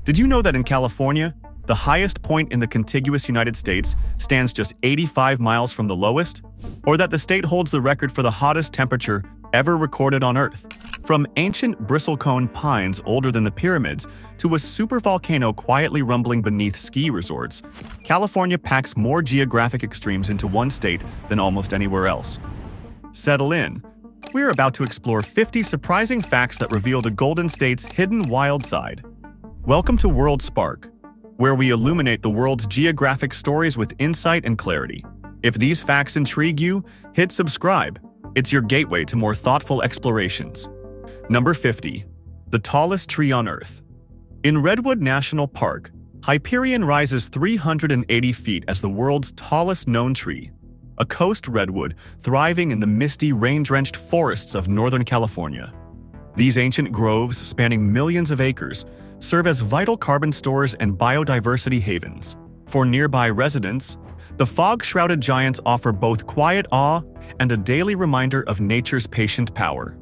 Did you know that in California, the highest point in the contiguous United States stands just 85 miles from the lowest? Or that the state holds the record for the hottest temperature ever recorded on Earth? From ancient bristlecone pines older than the pyramids to a supervolcano quietly rumbling beneath ski resorts, California packs more geographic extremes into one state than almost anywhere else. Settle in. We're about to explore 50 surprising facts that reveal the Golden State's hidden wild side. Welcome to WorldSpark, where we illuminate the world's geographic stories with insight and clarity. If these facts intrigue you, hit subscribe. It's your gateway to more thoughtful explorations. Number 50. The tallest tree on Earth. In Redwood National Park, Hyperion rises 380 feet as the world's tallest known tree, a coast redwood thriving in the misty, rain-drenched forests of Northern California. These ancient groves, spanning millions of acres, serve as vital carbon stores and biodiversity havens. For nearby residents, the fog-shrouded giants offer both quiet awe and a daily reminder of nature's patient power.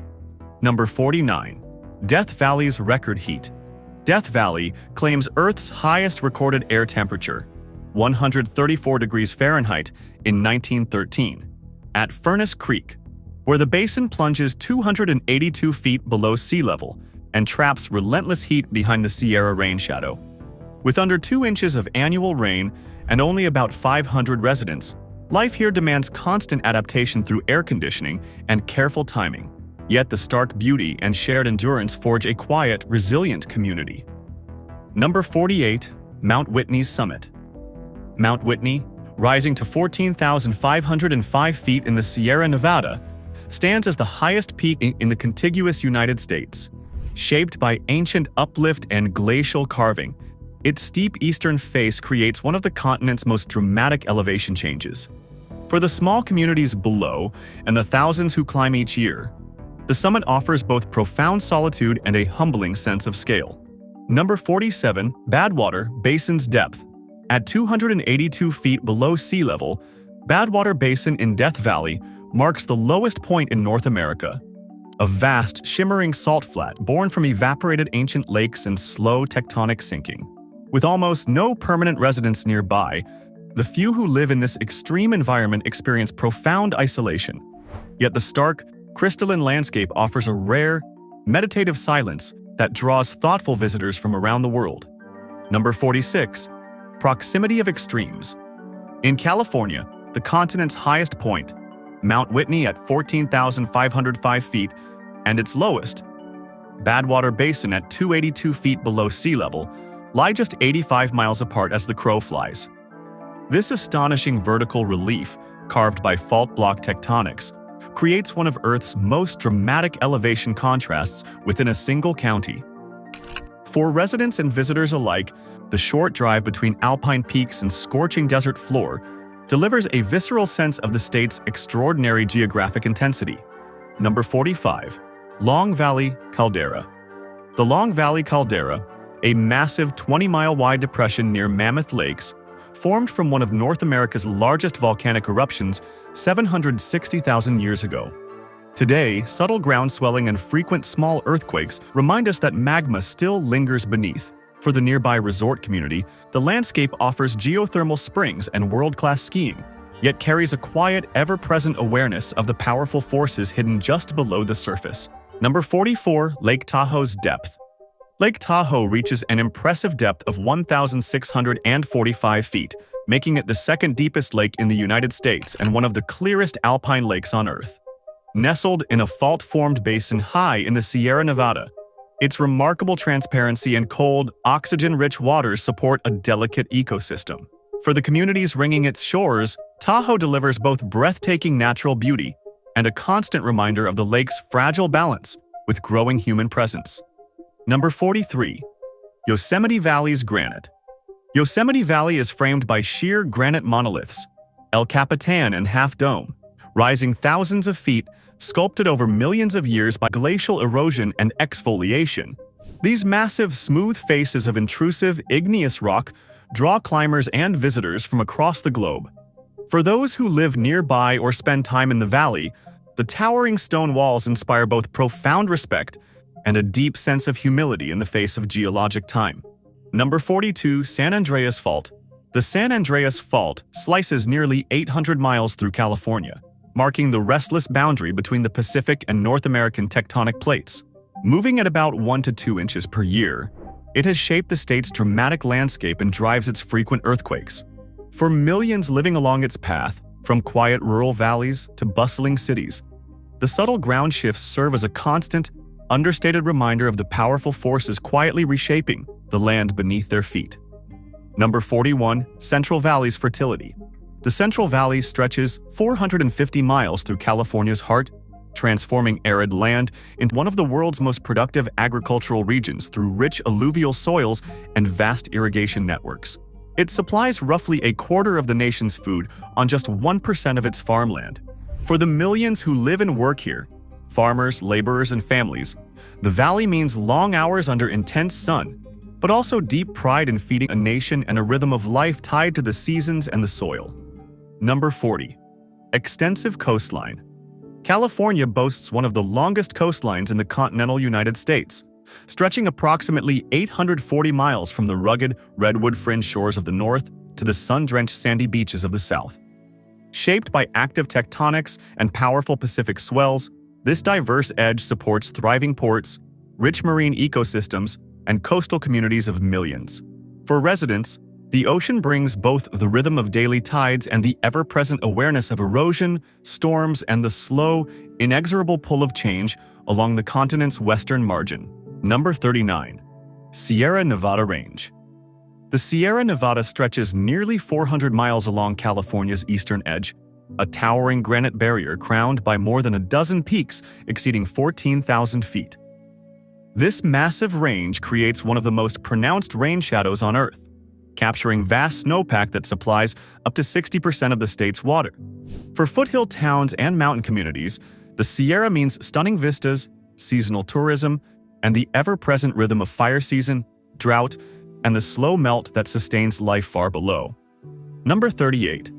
Number 49. Death Valley's record heat. Death Valley claims Earth's highest recorded air temperature, 134 degrees Fahrenheit, in 1913, at Furnace Creek, where the basin plunges 282 feet below sea level and traps relentless heat behind the Sierra rain shadow. With under 2 inches of annual rain and only about 500 residents, life here demands constant adaptation through air conditioning and careful timing. Yet the stark beauty and shared endurance forge a quiet, resilient community. Number 48. Mount Whitney's summit. Mount Whitney, rising to 14,505 feet in the Sierra Nevada, stands as the highest peak in the contiguous United States. Shaped by ancient uplift and glacial carving, its steep eastern face creates one of the continent's most dramatic elevation changes. For the small communities below and the thousands who climb each year, the summit offers both profound solitude and a humbling sense of scale. Number 47. Badwater Basin's depth. At 282 feet below sea level, Badwater Basin in Death Valley marks the lowest point in North America. A vast, shimmering salt flat born from evaporated ancient lakes and slow tectonic sinking. With almost no permanent residents nearby, the few who live in this extreme environment experience profound isolation. Yet the stark, crystalline landscape offers a rare, meditative silence that draws thoughtful visitors from around the world. Number 46. Proximity of extremes. In California, the continent's highest point, Mount Whitney at 14,505 feet, and its lowest, Badwater Basin at 282 feet below sea level, lie just 85 miles apart as the crow flies. This astonishing vertical relief, carved by fault block tectonics, creates one of Earth's most dramatic elevation contrasts within a single county. For residents and visitors alike, the short drive between alpine peaks and scorching desert floor delivers a visceral sense of the state's extraordinary geographic intensity. Number 45. Long Valley Caldera. The Long Valley Caldera, a massive 20-mile-wide depression near Mammoth Lakes, formed from one of North America's largest volcanic eruptions 760,000 years ago. Today, subtle ground swelling and frequent small earthquakes remind us that magma still lingers beneath. For the nearby resort community, the landscape offers geothermal springs and world-class skiing, yet carries a quiet, ever-present awareness of the powerful forces hidden just below the surface. Number 44. Lake Tahoe's depth. Lake Tahoe reaches an impressive depth of 1,645 feet, making it the second deepest lake in the United States and one of the clearest alpine lakes on Earth. Nestled in a fault-formed basin high in the Sierra Nevada, its remarkable transparency and cold, oxygen-rich waters support a delicate ecosystem. For the communities ringing its shores, Tahoe delivers both breathtaking natural beauty and a constant reminder of the lake's fragile balance with growing human presence. Number 43. Yosemite Valley's granite. Yosemite Valley is framed by sheer granite monoliths, El Capitan and Half Dome, rising thousands of feet, sculpted over millions of years by glacial erosion and exfoliation. These massive, smooth faces of intrusive, igneous rock draw climbers and visitors from across the globe. For those who live nearby or spend time in the valley, the towering stone walls inspire both profound respect and a deep sense of humility in the face of geologic time. Number 42. San Andreas Fault. The San Andreas Fault slices nearly 800 miles through California, marking the restless boundary between the Pacific and North American tectonic plates. Moving at about 1 to 2 inches per year, it has shaped the state's dramatic landscape and drives its frequent earthquakes. For millions living along its path, from quiet rural valleys to bustling cities, the subtle ground shifts serve as a constant, understated reminder of the powerful forces quietly reshaping the land beneath their feet. Number 41. Central Valley's fertility. The Central Valley stretches 450 miles through California's heart, transforming arid land into one of the world's most productive agricultural regions through rich alluvial soils and vast irrigation networks. It supplies roughly a quarter of the nation's food on just 1% of its farmland. For the millions who live and work here, farmers, laborers, and families, the valley means long hours under intense sun, but also deep pride in feeding a nation and a rhythm of life tied to the seasons and the soil. Number 40. Extensive coastline. California boasts one of the longest coastlines in the continental United States, stretching approximately 840 miles from the rugged Redwood fringe shores of the north to the sun-drenched sandy beaches of the south. Shaped by active tectonics and powerful Pacific swells, this diverse edge supports thriving ports, rich marine ecosystems, and coastal communities of millions. For residents, the ocean brings both the rhythm of daily tides and the ever-present awareness of erosion, storms, and the slow, inexorable pull of change along the continent's western margin. Number 39. Sierra Nevada Range. The Sierra Nevada stretches nearly 400 miles along California's eastern edge, a towering granite barrier crowned by more than a dozen peaks exceeding 14,000 feet. This massive range creates one of the most pronounced rain shadows on Earth, capturing vast snowpack that supplies up to 60% of the state's water. For foothill towns and mountain communities, the Sierra means stunning vistas, seasonal tourism, and the ever-present rhythm of fire season, drought, and the slow melt that sustains life far below. Number 38.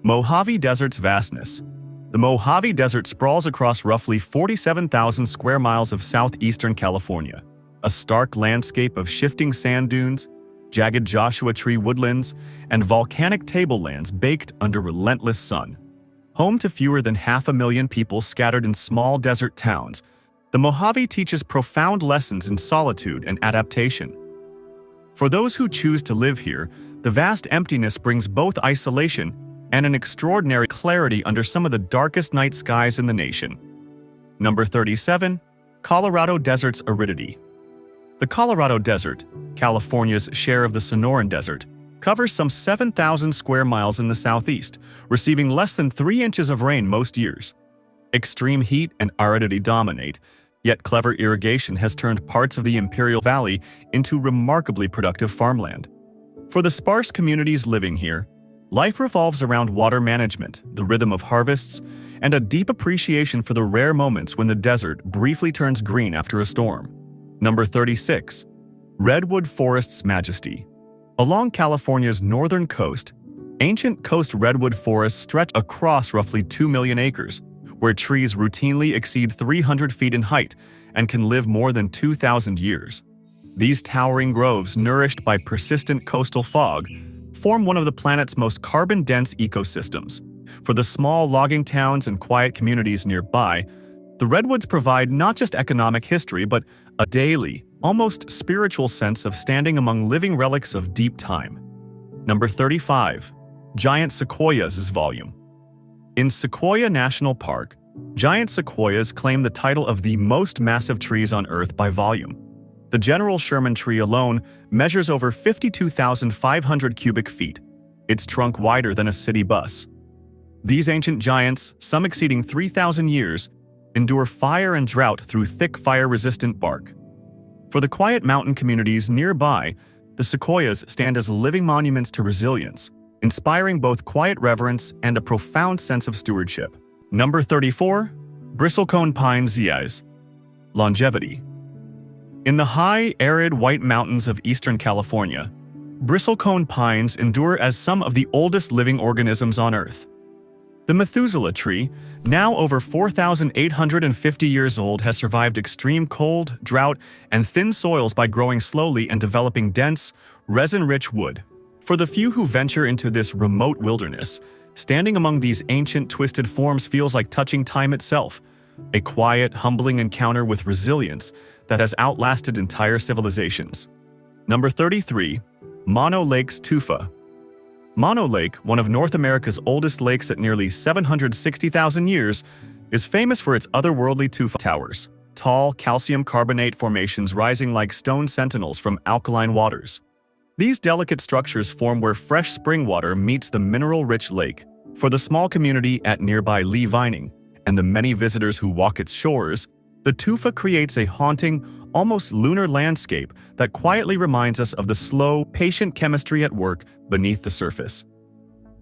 Mojave Desert's vastness. The Mojave Desert sprawls across roughly 47,000 square miles of southeastern California, a stark landscape of shifting sand dunes, jagged Joshua tree woodlands, and volcanic tablelands baked under relentless sun. Home to fewer than 500,000 people scattered in small desert towns, the Mojave teaches profound lessons in solitude and adaptation. For those who choose to live here, the vast emptiness brings both isolation and an extraordinary clarity under some of the darkest night skies in the nation. Number 37. Colorado Desert's aridity. The Colorado Desert, California's share of the Sonoran Desert, covers some 7,000 square miles in the southeast, receiving less than 3 inches of rain most years. Extreme heat and aridity dominate, yet clever irrigation has turned parts of the Imperial Valley into remarkably productive farmland. For the sparse communities living here, life revolves around water management, the rhythm of harvests, and a deep appreciation for the rare moments when the desert briefly turns green after a storm. Number 36. Redwood Forest's majesty. Along California's northern coast, ancient coast redwood forests stretch across roughly 2 million acres, where trees routinely exceed 300 feet in height and can live more than 2,000 years. These towering groves, nourished by persistent coastal fog, form one of the planet's most carbon-dense ecosystems. For the small logging towns and quiet communities nearby, the redwoods provide not just economic history, but a daily, almost spiritual sense of standing among living relics of deep time. Number 35. Giant Sequoias' volume. In Sequoia National Park, giant sequoias claim the title of the most massive trees on Earth by volume. The General Sherman tree alone measures over 52,500 cubic feet, its trunk wider than a city bus. These ancient giants, some exceeding 3,000 years, endure fire and drought through thick fire-resistant bark. For the quiet mountain communities nearby, the sequoias stand as living monuments to resilience, inspiring both quiet reverence and a profound sense of stewardship. Number 34. Bristlecone Pine Zeas. Longevity. In the high, arid White Mountains of eastern California, bristlecone pines endure as some of the oldest living organisms on Earth. The Methuselah tree, now over 4,850 years old, has survived extreme cold, drought, and thin soils by growing slowly and developing dense, resin-rich wood. For the few who venture into this remote wilderness, standing among these ancient, twisted forms feels like touching time itself, a quiet, humbling encounter with resilience that has outlasted entire civilizations. Number 33. Mono Lake's Tufa. Mono Lake, one of North America's oldest lakes at nearly 760,000 years, is famous for its otherworldly tufa towers, tall calcium carbonate formations rising like stone sentinels from alkaline waters. These delicate structures form where fresh spring water meets the mineral-rich lake. For the small community at nearby Lee Vining and the many visitors who walk its shores, the tufa creates a haunting, almost lunar landscape that quietly reminds us of the slow, patient chemistry at work beneath the surface.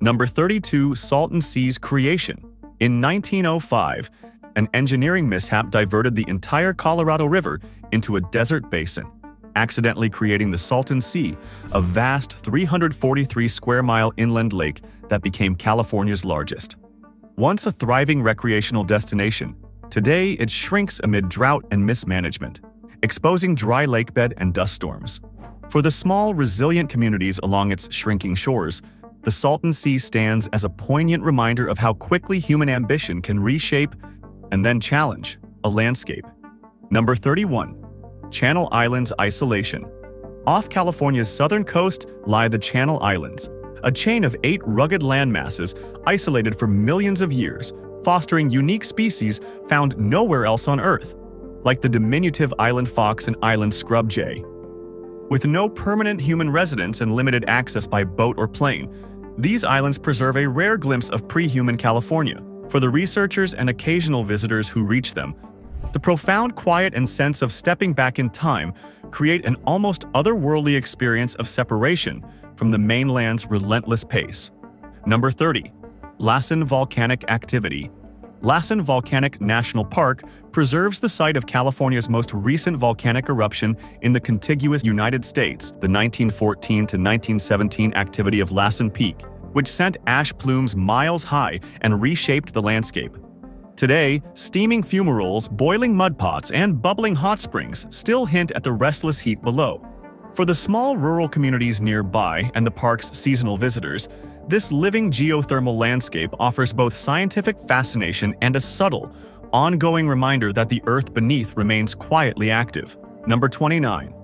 Number 32. Salton Sea's creation. In 1905, an engineering mishap diverted the entire Colorado River into a desert basin, accidentally creating the Salton Sea, a vast 343 square mile inland lake that became California's largest. Once a thriving recreational destination, today it shrinks amid drought and mismanagement, exposing dry lakebed and dust storms. For the small, resilient communities along its shrinking shores, the Salton Sea stands as a poignant reminder of how quickly human ambition can reshape and then challenge a landscape. Number 31. Channel Islands Isolation. Off California's southern coast lie the Channel Islands, a chain of 8 rugged landmasses isolated for millions of years, fostering unique species found nowhere else on Earth, like the diminutive island fox and island scrub jay. With no permanent human residence and limited access by boat or plane, these islands preserve a rare glimpse of pre-human California. For the researchers and occasional visitors who reach them, the profound quiet and sense of stepping back in time create an almost otherworldly experience of separation from the mainland's relentless pace. Number 30. Lassen Volcanic Activity. Lassen Volcanic National Park preserves the site of California's most recent volcanic eruption in the contiguous United States, the 1914 to 1917 activity of Lassen Peak, which sent ash plumes miles high and reshaped the landscape. Today, steaming fumaroles, boiling mud pots, and bubbling hot springs still hint at the restless heat below. For the small rural communities nearby and the park's seasonal visitors, this living geothermal landscape offers both scientific fascination and a subtle, ongoing reminder that the earth beneath remains quietly active. Number 29.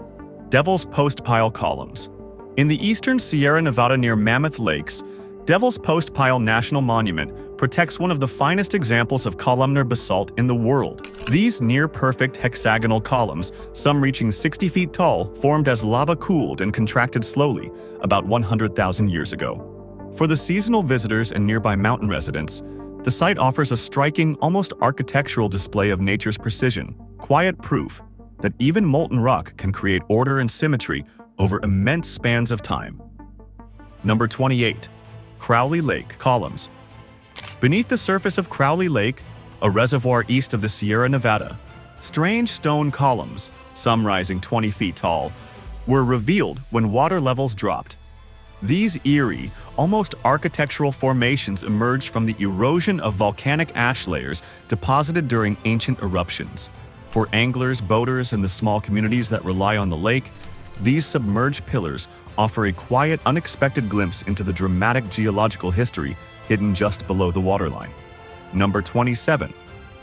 Devil's Postpile Columns. In the eastern Sierra Nevada near Mammoth Lakes, Devil's Postpile National Monument protects one of the finest examples of columnar basalt in the world. These near-perfect hexagonal columns, some reaching 60 feet tall, formed as lava cooled and contracted slowly about 100,000 years ago. For the seasonal visitors and nearby mountain residents, the site offers a striking, almost architectural display of nature's precision, quiet proof that even molten rock can create order and symmetry over immense spans of time. Number 28. Crowley Lake Columns. Beneath the surface of Crowley Lake, a reservoir east of the Sierra Nevada, strange stone columns, some rising 20 feet tall, were revealed when water levels dropped. These eerie, almost architectural formations emerged from the erosion of volcanic ash layers deposited during ancient eruptions. For anglers, boaters, and the small communities that rely on the lake, these submerged pillars offer a quiet, unexpected glimpse into the dramatic geological history hidden just below the waterline. Number 27.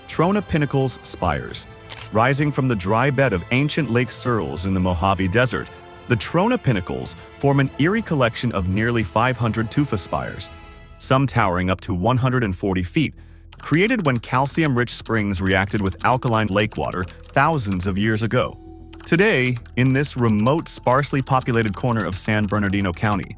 Trona Pinnacles Spires. Rising from the dry bed of ancient Lake Searles in the Mojave Desert, the Trona Pinnacles form an eerie collection of nearly 500 tufa spires, some towering up to 140 feet, created when calcium-rich springs reacted with alkaline lake water thousands of years ago. Today, in this remote, sparsely populated corner of San Bernardino County,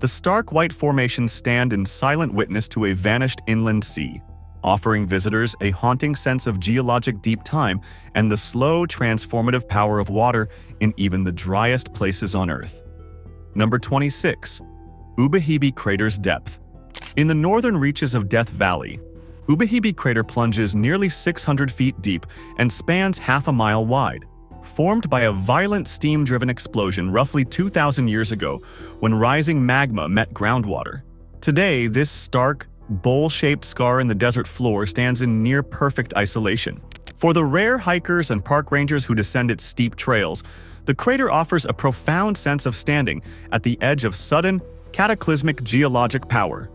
the stark white formations stand in silent witness to a vanished inland sea, offering visitors a haunting sense of geologic deep time and the slow, transformative power of water in even the driest places on Earth. Number 26. Ubehebe Crater's Depth. In the northern reaches of Death Valley, Ubehebe Crater plunges nearly 600 feet deep and spans half a mile wide. Formed by a violent steam-driven explosion roughly 2,000 years ago when rising magma met groundwater. Today, this stark, bowl-shaped scar in the desert floor stands in near-perfect isolation. For the rare hikers and park rangers who descend its steep trails, the crater offers a profound sense of standing at the edge of sudden, cataclysmic geologic power.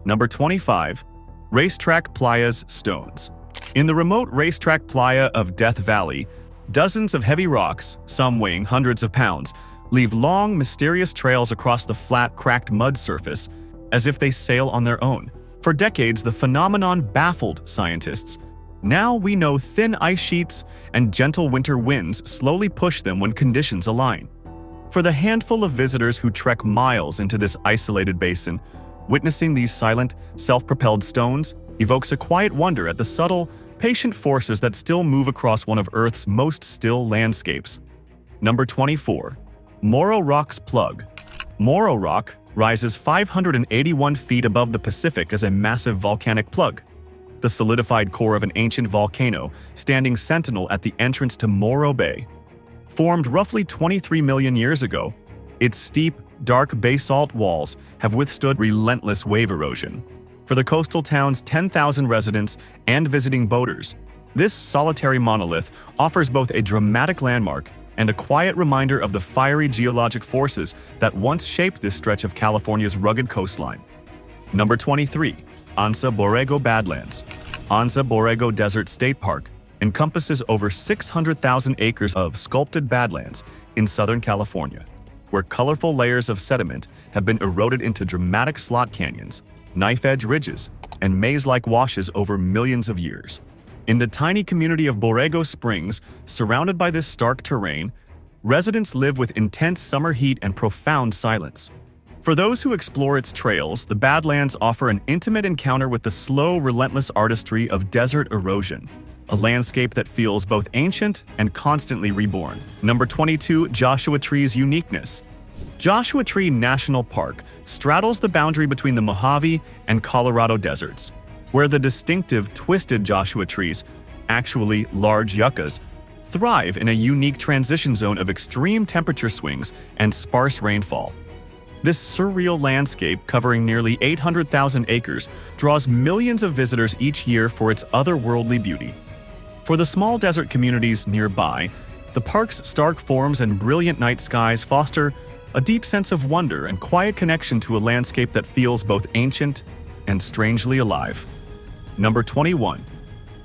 Number 25. Racetrack Playa's Stones. In the remote Racetrack Playa of Death Valley, dozens of heavy rocks, some weighing hundreds of pounds, leave long, mysterious trails across the flat, cracked mud surface, as if they sail on their own. For decades, the phenomenon baffled scientists. Now we know thin ice sheets and gentle winter winds slowly push them when conditions align. For the handful of visitors who trek miles into this isolated basin, witnessing these silent, self-propelled stones evokes a quiet wonder at the subtle, patient forces that still move across one of Earth's most still landscapes. Number 24. Morro Rock's Plug. Morro Rock rises 581 feet above the Pacific as a massive volcanic plug, the solidified core of an ancient volcano standing sentinel at the entrance to Morro Bay. Formed roughly 23 million years ago, its steep, dark basalt walls have withstood relentless wave erosion. For the coastal town's 10,000 residents and visiting boaters, this solitary monolith offers both a dramatic landmark and a quiet reminder of the fiery geologic forces that once shaped this stretch of California's rugged coastline. Number 23. Anza Borrego Badlands. Anza Borrego Desert State Park encompasses over 600,000 acres of sculpted badlands in Southern California, where colorful layers of sediment have been eroded into dramatic slot canyons, knife-edge ridges, and maze-like washes over millions of years. In the tiny community of Borrego Springs, surrounded by this stark terrain, residents live with intense summer heat and profound silence. For those who explore its trails, the Badlands offer an intimate encounter with the slow, relentless artistry of desert erosion, a landscape that feels both ancient and constantly reborn. Number 22. Joshua Tree's Uniqueness. Joshua Tree National Park straddles the boundary between the Mojave and Colorado deserts, where the distinctive twisted Joshua trees, actually large yuccas, thrive in a unique transition zone of extreme temperature swings and sparse rainfall. This surreal landscape, covering nearly 800,000 acres, draws millions of visitors each year for its otherworldly beauty. For the small desert communities nearby, the park's stark forms and brilliant night skies foster a deep sense of wonder and quiet connection to a landscape that feels both ancient and strangely alive. Number 21.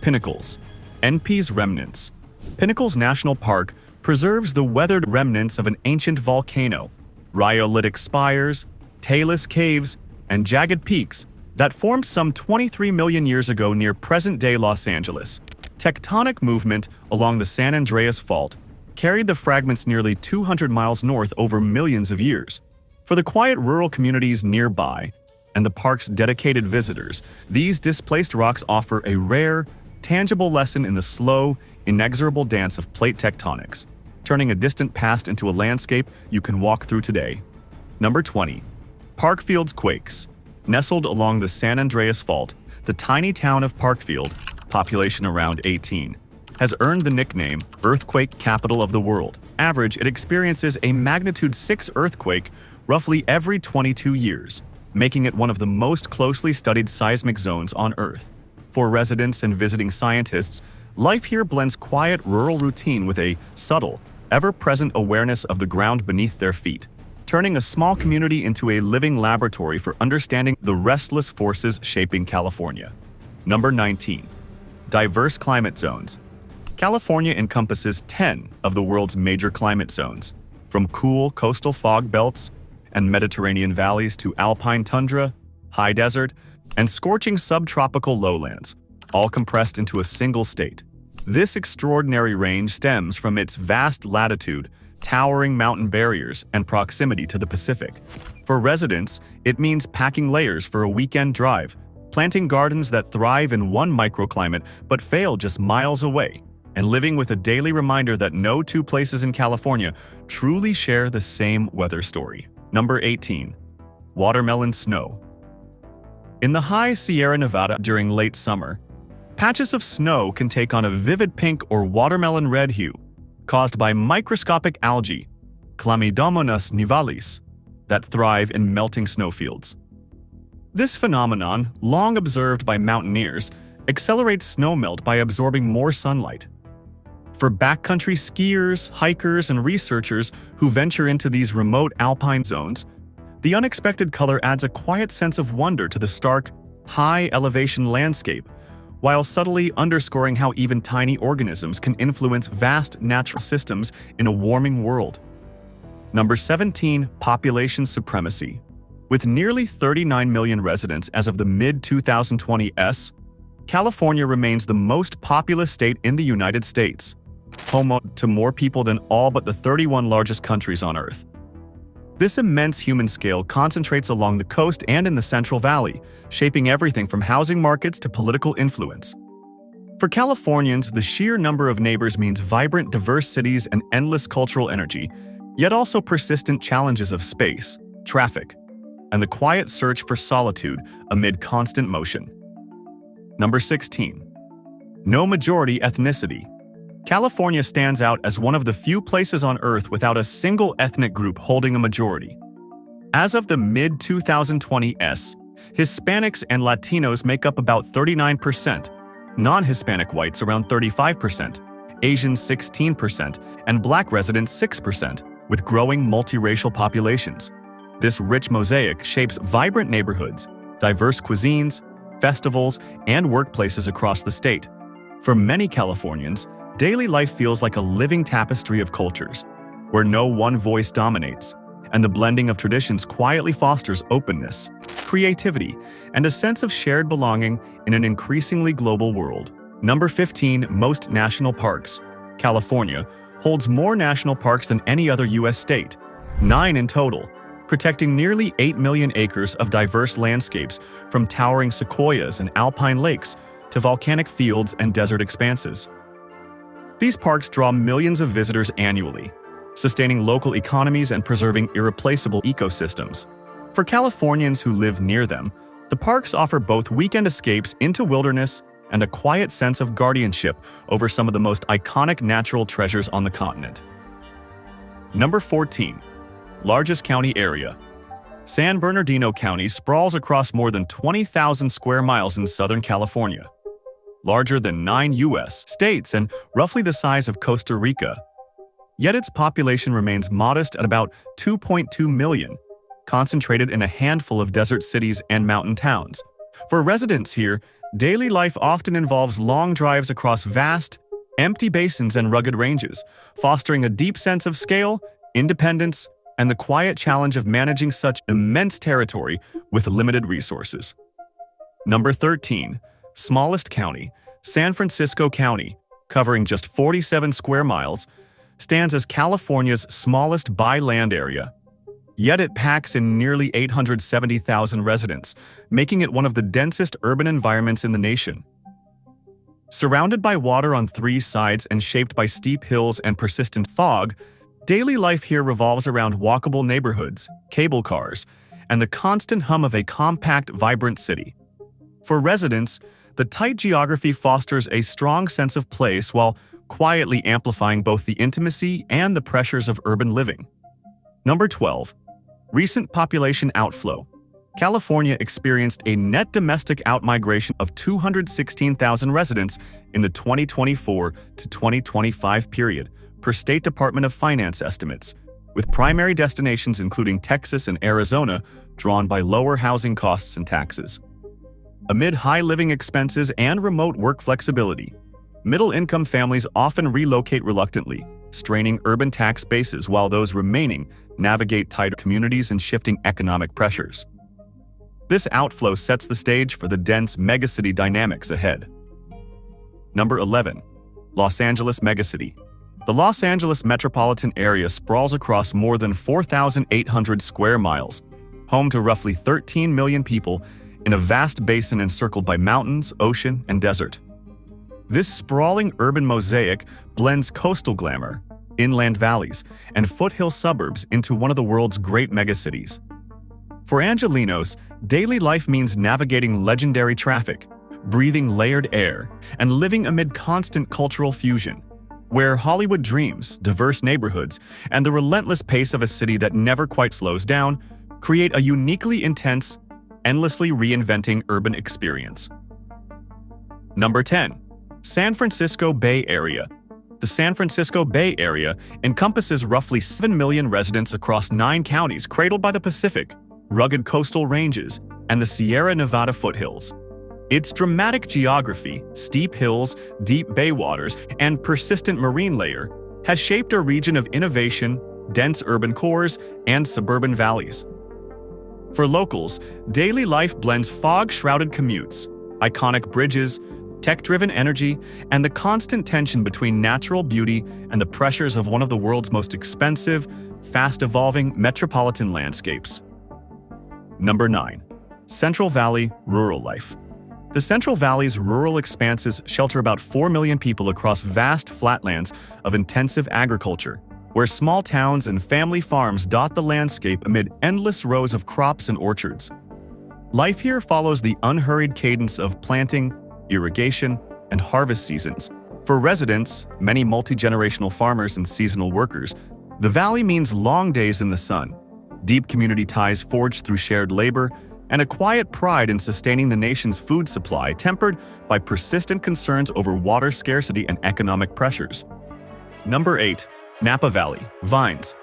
Pinnacles. NP's Remnants. Pinnacles National Park preserves the weathered remnants of an ancient volcano, rhyolitic spires, tailless caves, and jagged peaks that formed some 23 million years ago near present-day Los Angeles. Tectonic movement along the San Andreas Fault carried the fragments nearly 200 miles north over millions of years. For the quiet rural communities nearby and the park's dedicated visitors, these displaced rocks offer a rare, tangible lesson in the slow, inexorable dance of plate tectonics, turning a distant past into a landscape you can walk through today. Number 20. Parkfield's Quakes. Nestled along the San Andreas Fault, the tiny town of Parkfield, population around 18, has earned the nickname Earthquake Capital of the World. Average, it experiences a magnitude 6 earthquake roughly every 22 years, making it one of the most closely studied seismic zones on Earth. For residents and visiting scientists, life here blends quiet rural routine with a subtle, ever-present awareness of the ground beneath their feet, turning a small community into a living laboratory for understanding the restless forces shaping California. Number 19. Diverse climate zones. California encompasses 10 of the world's major climate zones, from cool coastal fog belts and Mediterranean valleys to alpine tundra, high desert, and scorching subtropical lowlands, all compressed into a single state. This extraordinary range stems from its vast latitude, towering mountain barriers, and proximity to the Pacific. For residents, it means packing layers for a weekend drive, planting gardens that thrive in one microclimate but fail just miles away, and living with a daily reminder that no two places in California truly share the same weather story. Number 18. Watermelon Snow. In the high Sierra Nevada during late summer, patches of snow can take on a vivid pink or watermelon red hue, caused by microscopic algae, Chlamydomonas nivalis, that thrive in melting snowfields. This phenomenon, long observed by mountaineers, accelerates snowmelt by absorbing more sunlight. For backcountry skiers, hikers, and researchers who venture into these remote alpine zones, the unexpected color adds a quiet sense of wonder to the stark, high-elevation landscape, while subtly underscoring how even tiny organisms can influence vast natural systems in a warming world. Number 17. Population supremacy. With nearly 39 million residents as of the mid-2020s, California remains the most populous state in the United States, home to more people than all but the 31 largest countries on Earth. This immense human scale concentrates along the coast and in the Central Valley, shaping everything from housing markets to political influence. For Californians, the sheer number of neighbors means vibrant, diverse cities and endless cultural energy, yet also persistent challenges of space, traffic, and the quiet search for solitude amid constant motion. Number 16. No majority ethnicity. California stands out as one of the few places on Earth without a single ethnic group holding a majority. As of the mid-2020s, Hispanics and Latinos make up about 39%, non-Hispanic whites around 35%, Asians 16%, and Black residents 6%, with growing multiracial populations. This rich mosaic shapes vibrant neighborhoods, diverse cuisines, festivals, and workplaces across the state. For many Californians, daily life feels like a living tapestry of cultures, where no one voice dominates, and the blending of traditions quietly fosters openness, creativity, and a sense of shared belonging in an increasingly global world. Number 15. Most national parks. California holds more national parks than any other U.S. state, 9 in total, protecting nearly 8 million acres of diverse landscapes from towering sequoias and alpine lakes to volcanic fields and desert expanses. These parks draw millions of visitors annually, sustaining local economies and preserving irreplaceable ecosystems. For Californians who live near them, the parks offer both weekend escapes into wilderness and a quiet sense of guardianship over some of the most iconic natural treasures on the continent. Number 14. Largest county area. San Bernardino County sprawls across more than 20,000 square miles in Southern California, larger than 9 U.S. states and roughly the size of Costa Rica. Yet its population remains modest at about 2.2 million, concentrated in a handful of desert cities and mountain towns. For residents here, daily life often involves long drives across vast, empty basins and rugged ranges, fostering a deep sense of scale, independence, and the quiet challenge of managing such immense territory with limited resources. Number 13. Smallest county. San Francisco County, covering just 47 square miles, stands as California's smallest by land area. Yet it packs in nearly 870,000 residents, making it one of the densest urban environments in the nation. Surrounded by water on 3 sides and shaped by steep hills and persistent fog, daily life here revolves around walkable neighborhoods, cable cars, and the constant hum of a compact, vibrant city. For residents, the tight geography fosters a strong sense of place while quietly amplifying both the intimacy and the pressures of urban living. Number 12. Recent population outflow. California experienced a net domestic outmigration of 216,000 residents in the 2024 to 2025 period, per State Department of Finance estimates, with primary destinations including Texas and Arizona drawn by lower housing costs and taxes. Amid high living expenses and remote work flexibility, middle-income families often relocate reluctantly, straining urban tax bases while those remaining navigate tighter communities and shifting economic pressures. This outflow sets the stage for the dense megacity dynamics ahead. Number 11. Los Angeles megacity. The Los Angeles metropolitan area sprawls across more than 4,800 square miles, home to roughly 13 million people in a vast basin encircled by mountains, ocean, and desert. This sprawling urban mosaic blends coastal glamour, inland valleys, and foothill suburbs into one of the world's great megacities. For Angelenos, daily life means navigating legendary traffic, breathing layered air, and living amid constant cultural fusion, where Hollywood dreams, diverse neighborhoods, and the relentless pace of a city that never quite slows down create a uniquely intense, endlessly reinventing urban experience. Number 10. San Francisco Bay Area. The San Francisco Bay Area encompasses roughly 7 million residents across 9 counties cradled by the Pacific, rugged coastal ranges, and the Sierra Nevada foothills. Its dramatic geography, steep hills, deep bay waters, and persistent marine layer has shaped a region of innovation, dense urban cores, and suburban valleys. For locals, daily life blends fog-shrouded commutes, iconic bridges, tech-driven energy, and the constant tension between natural beauty and the pressures of one of the world's most expensive, fast-evolving metropolitan landscapes. Number 9. Central Valley Rural Life. The Central Valley's rural expanses shelter about 4 million people across vast flatlands of intensive agriculture, where small towns and family farms dot the landscape amid endless rows of crops and orchards. Life here follows the unhurried cadence of planting, irrigation, and harvest seasons. For residents, many multi-generational farmers and seasonal workers, the valley means long days in the sun, deep community ties forged through shared labor, and a quiet pride in sustaining the nation's food supply tempered by persistent concerns over water scarcity and economic pressures. Number 8. Napa Valley Vines.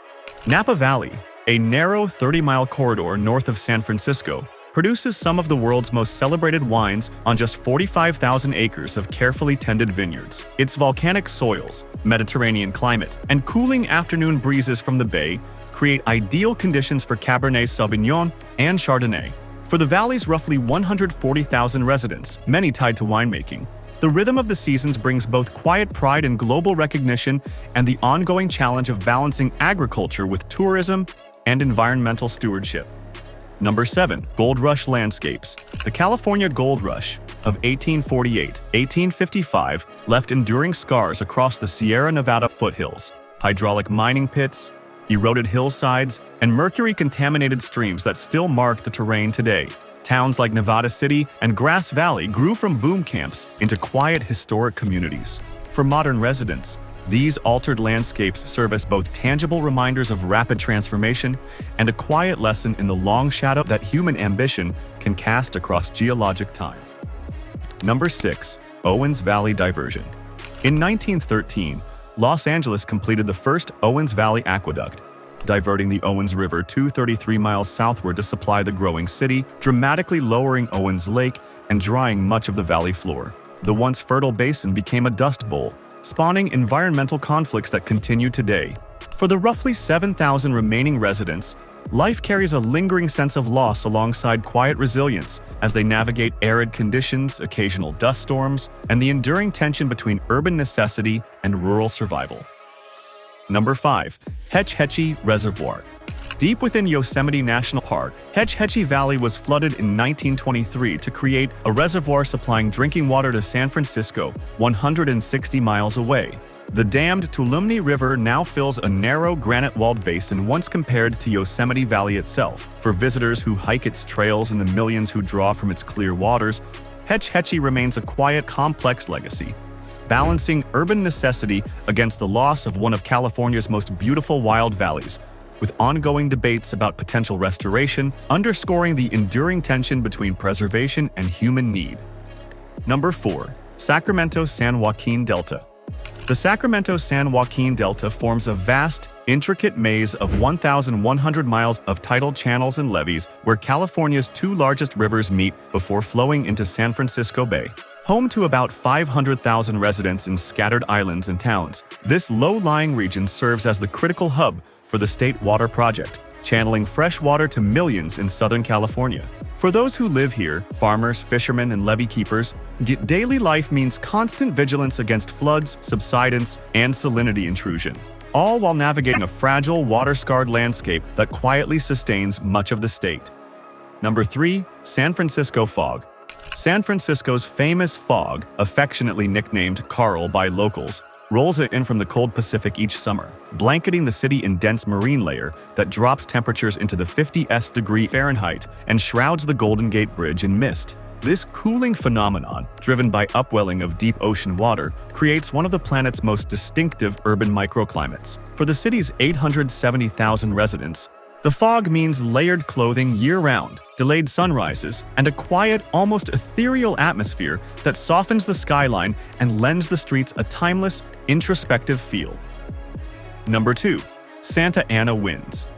Napa Valley, a narrow 30-mile corridor north of San Francisco, produces some of the world's most celebrated wines on just 45,000 acres of carefully tended vineyards. Its volcanic soils, Mediterranean climate, and cooling afternoon breezes from the bay create ideal conditions for Cabernet Sauvignon and Chardonnay. For the valley's roughly 140,000 residents, many tied to winemaking, the rhythm of the seasons brings both quiet pride and global recognition and the ongoing challenge of balancing agriculture with tourism and environmental stewardship. Number 7. Gold Rush Landscapes. The California Gold Rush of 1848-1855 left enduring scars across the Sierra Nevada foothills. Hydraulic mining pits, eroded hillsides, and mercury-contaminated streams that still mark the terrain today. Towns like Nevada City and Grass Valley grew from boom camps into quiet historic communities. For modern residents, these altered landscapes serve as both tangible reminders of rapid transformation and a quiet lesson in the long shadow that human ambition can cast across geologic time. Number 6. Owens Valley Diversion. In 1913, Los Angeles completed the first Owens Valley Aqueduct, diverting the Owens River 233 miles southward to supply the growing city, dramatically lowering Owens Lake and drying much of the valley floor. The once fertile basin became a dust bowl, spawning environmental conflicts that continue today. For the roughly 7,000 remaining residents, life carries a lingering sense of loss alongside quiet resilience as they navigate arid conditions, occasional dust storms, and the enduring tension between urban necessity and rural survival. Number 5. Hetchy Reservoir. Deep within Yosemite National Park, Hetchy Valley was flooded in 1923 to create a reservoir supplying drinking water to San Francisco, 160 miles away. The dammed Tuolumne River now fills a narrow granite-walled basin once compared to Yosemite Valley itself. For visitors who hike its trails and the millions who draw from its clear waters, Hetchy remains a quiet, complex legacy, balancing urban necessity against the loss of one of California's most beautiful wild valleys, with ongoing debates about potential restoration, underscoring the enduring tension between preservation and human need. Number 4. Sacramento-San Joaquin Delta. The Sacramento-San Joaquin Delta forms a vast, intricate maze of 1,100 miles of tidal channels and levees where California's 2 largest rivers meet before flowing into San Francisco Bay. Home to about 500,000 residents in scattered islands and towns, this low-lying region serves as the critical hub for the State Water Project, channeling fresh water to millions in Southern California. For those who live here, farmers, fishermen, and levee keepers, daily life means constant vigilance against floods, subsidence, and salinity intrusion, all while navigating a fragile, water-scarred landscape that quietly sustains much of the state. Number 3. San Francisco Fog. San Francisco's famous fog, affectionately nicknamed Carl by locals, rolls it in from the cold Pacific each summer, blanketing the city in dense marine layer that drops temperatures into the 50s degree Fahrenheit and shrouds the Golden Gate Bridge in mist. This cooling phenomenon, driven by upwelling of deep ocean water, creates one of the planet's most distinctive urban microclimates. For the city's 870,000 residents, The fog means layered clothing year-round, delayed sunrises, and a quiet, almost ethereal atmosphere that softens the skyline and lends the streets a timeless, introspective feel. Number 2. Santa Ana winds.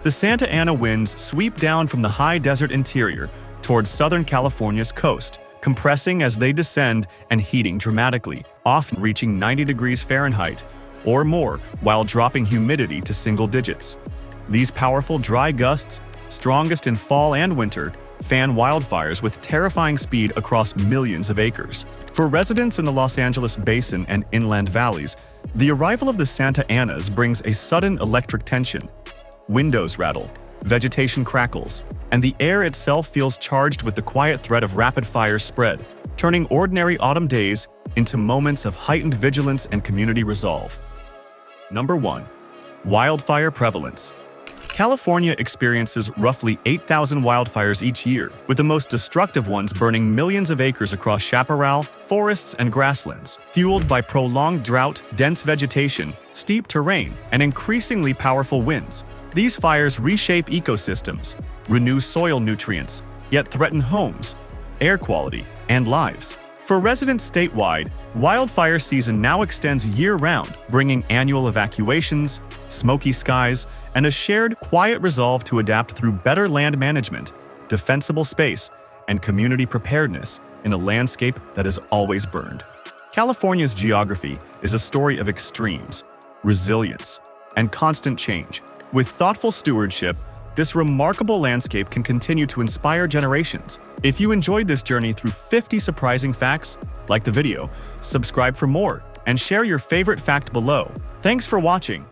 The Santa Ana winds sweep down from the high desert interior towards Southern California's coast, compressing as they descend and heating dramatically, often reaching 90 degrees Fahrenheit or more while dropping humidity to single digits. These powerful dry gusts, strongest in fall and winter, fan wildfires with terrifying speed across millions of acres. For residents in the Los Angeles basin and inland valleys, the arrival of the Santa Anas brings a sudden electric tension. Windows rattle, vegetation crackles, and the air itself feels charged with the quiet threat of rapid-fire spread, turning ordinary autumn days into moments of heightened vigilance and community resolve. Number 1. Wildfire prevalence. California experiences roughly 8,000 wildfires each year, with the most destructive ones burning millions of acres across chaparral, forests, and grasslands, fueled by prolonged drought, dense vegetation, steep terrain, and increasingly powerful winds. These fires reshape ecosystems, renew soil nutrients, yet threaten homes, air quality, and lives. For residents statewide, wildfire season now extends year-round, bringing annual evacuations, smoky skies, and a shared, quiet resolve to adapt through better land management, defensible space, and community preparedness in a landscape that is always burned. California's geography is a story of extremes, resilience, and constant change. With thoughtful stewardship, this remarkable landscape can continue to inspire generations. If you enjoyed this journey through 50 surprising facts, like the video, subscribe for more, and share your favorite fact below. Thanks for watching.